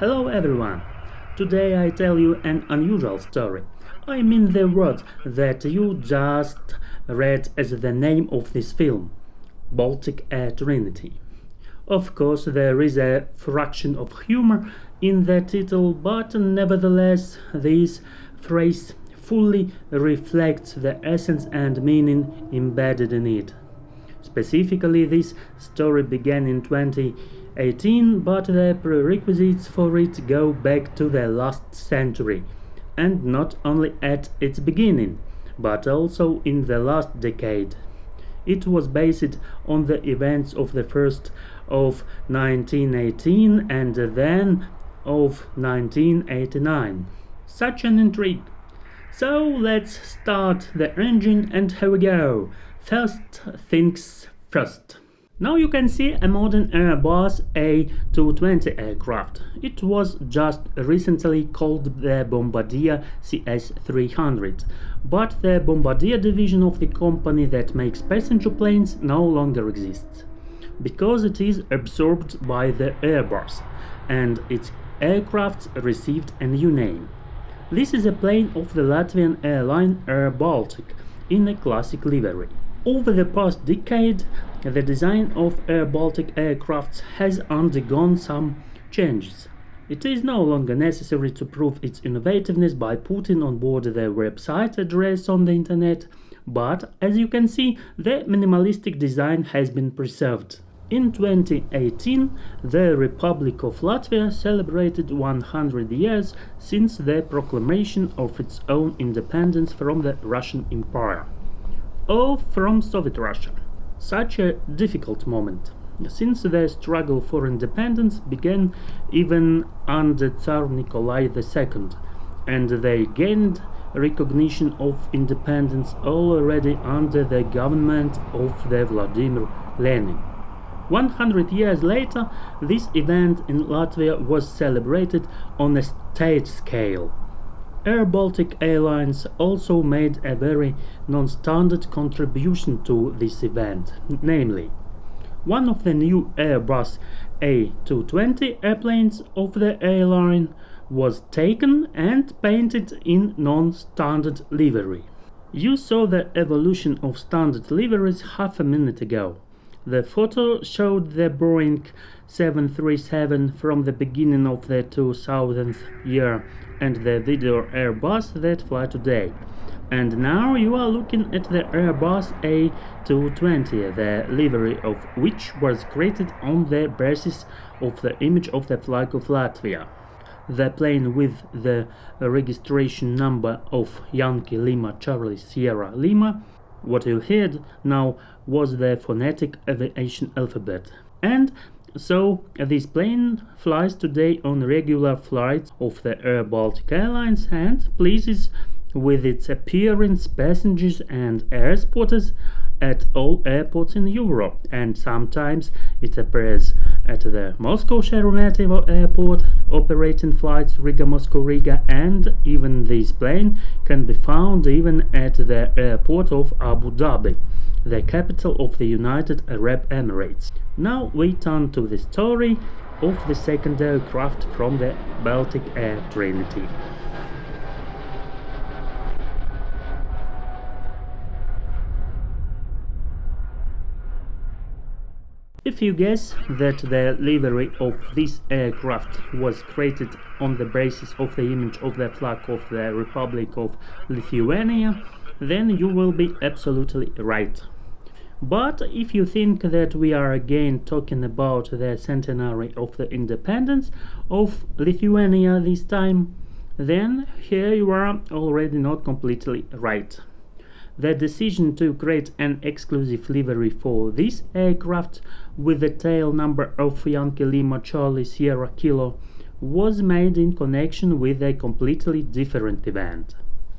Hello everyone! Today I tell you an unusual story. I mean the words that you just read as the name of this film, Baltic Air Trinity. Of course, there is a fraction of humor in the title, but nevertheless, this phrase fully reflects the essence and meaning embedded in it. Specifically, this story began in 2018, but the prerequisites for it go back to the last century, and not only at its beginning, but also in the last decade. It was based on the events of the first of 1918 and then of 1989. Such an intrigue. So let's start the engine and here we go. First things first. Now you can see a modern Airbus A220 aircraft. It was just recently called the Bombardier CS300, but the Bombardier division of the company that makes passenger planes no longer exists, because it is absorbed by the Airbus, and its aircraft received a new name. This is a plane of the Latvian airline Air Baltic in a classic livery. Over the past decade, the design of Air Baltic aircraft has undergone some changes. It is no longer necessary to prove its innovativeness by putting on board their website address on the internet, but as you can see, the minimalistic design has been preserved. In 2018, the Republic of Latvia celebrated 100 years since the proclamation of its own independence from the Russian Empire, or from Soviet Russia. Such a difficult moment, since the struggle for independence began even under Tsar Nikolai II, and they gained recognition of independence already under the government of the Vladimir Lenin. 100 years later, this event in Latvia was celebrated on a state scale. Air Baltic Airlines also made a very non-standard contribution to this event, namely, one of the new Airbus A220 airplanes of the airline was taken and painted in non-standard livery. You saw the evolution of standard liveries half a minute ago. The photo showed the Boeing 737 from the beginning of the 2000th year and the video Airbus that fly today. And now you are looking at the Airbus A220, the livery of which was created on the basis of the image of the flag of Latvia. The plane with the registration number of Yankee Lima Charlie Sierra Lima, what you heard now was the phonetic aviation alphabet. And so this plane flies today on regular flights of the Air Baltic Airlines and pleases with its appearance passengers and air spotters at all airports in Europe, and sometimes it appears at the Moscow Sheremetyevo Airport, operating flights Riga-Moscow-Riga, and even this plane can be found even at the airport of Abu Dhabi, the capital of the United Arab Emirates. Now we turn to the story of the second aircraft from the Baltic Air Trinity. If you guess that the livery of this aircraft was created on the basis of the image of the flag of the Republic of Lithuania, then you will be absolutely right. But if you think that we are again talking about the centenary of the independence of Lithuania this time, then here you are already not completely right. The decision to create an exclusive livery for this aircraft with the tail number of Yankee Lima Charlie Sierra Kilo was made in connection with a completely different event.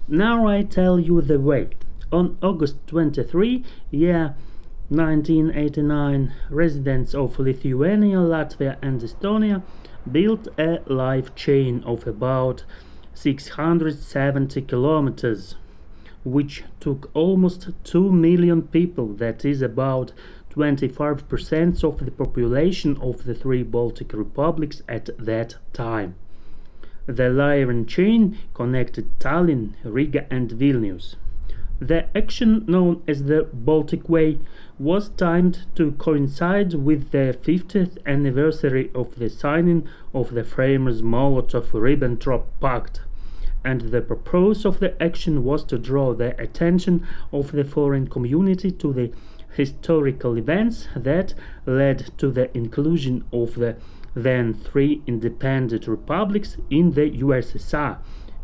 Now I tell you the way. On August 23, year 1989, residents of Lithuania, Latvia and Estonia built a live chain of about 670 kilometers, which took almost 2 million people, that is about 25% of the population of the three Baltic republics at that time. The line chain connected Tallinn, Riga and Vilnius. The action, known as the Baltic Way, was timed to coincide with the 50th anniversary of the signing of the famous Molotov-Ribbentrop Pact, and the purpose of the action was to draw the attention of the foreign community to the historical events that led to the inclusion of the then three independent republics in the USSR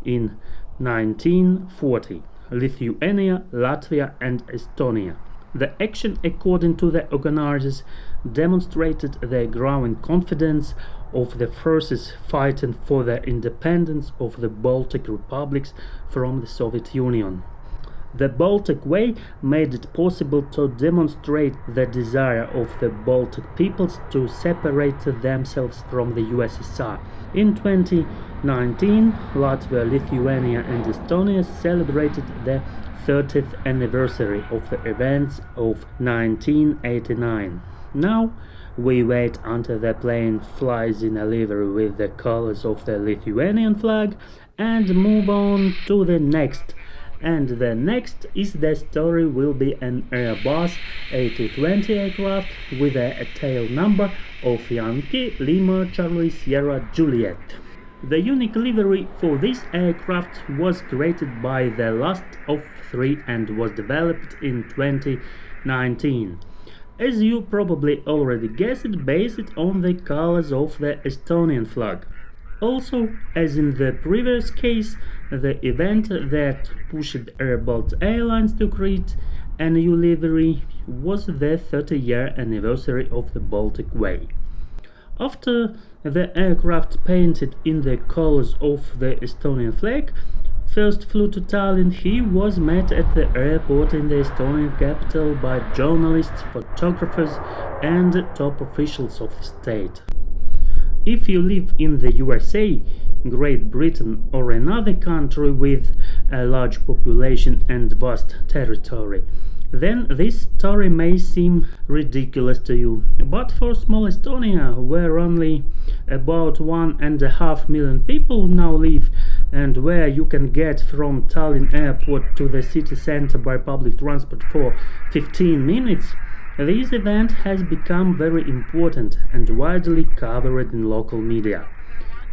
in 1940. Lithuania, Latvia and Estonia. The action, according to the organizers, demonstrated the growing confidence of the forces fighting for the independence of the Baltic republics from the Soviet Union. The Baltic Way made it possible to demonstrate the desire of the Baltic peoples to separate themselves from the USSR. In 2019, Latvia, Lithuania and Estonia celebrated the 30th anniversary of the events of 1989. Now we wait until the plane flies in a livery with the colors of the Lithuanian flag and move on to the next. And the next is the story will be an Airbus A220 aircraft with a tail number of Yankee Lima Charlie Sierra Juliet. The unique livery for this aircraft was created by the last of three and was developed in 2019. As you probably already guessed, based on the colors of the Estonian flag. Also, as in the previous case, the event that pushed Airbaltic Airlines to create a new livery was the 30-year anniversary of the Baltic Way. After the aircraft painted in the colors of the Estonian flag first flew to Tallinn, he was met at the airport in the Estonian capital by journalists, photographers and top officials of the state. If you live in the USA, Great Britain or another country with a large population and vast territory, then this story may seem ridiculous to you. But for small Estonia, where only about 1.5 million people now live, and where you can get from Tallinn airport to the city center by public transport for 15 minutes, this event has become very important and widely covered in local media.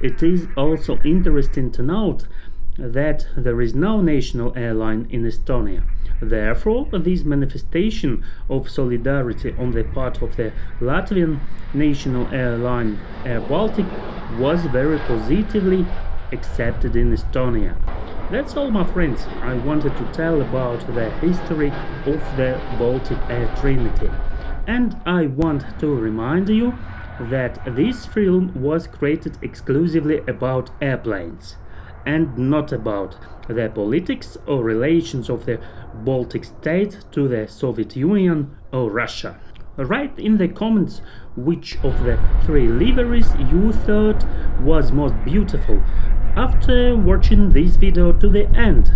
It is also interesting to note that there is no national airline in Estonia. Therefore, this manifestation of solidarity on the part of the Latvian national airline Airbaltic was very positively accepted in Estonia. That's all, my friends. I wanted to tell about the history of the Baltic Air Trinity. And I want to remind you that this film was created exclusively about airplanes and not about the politics or relations of the Baltic states to the Soviet Union or Russia. Write in the comments which of the three liveries you thought was most beautiful after watching this video to the end.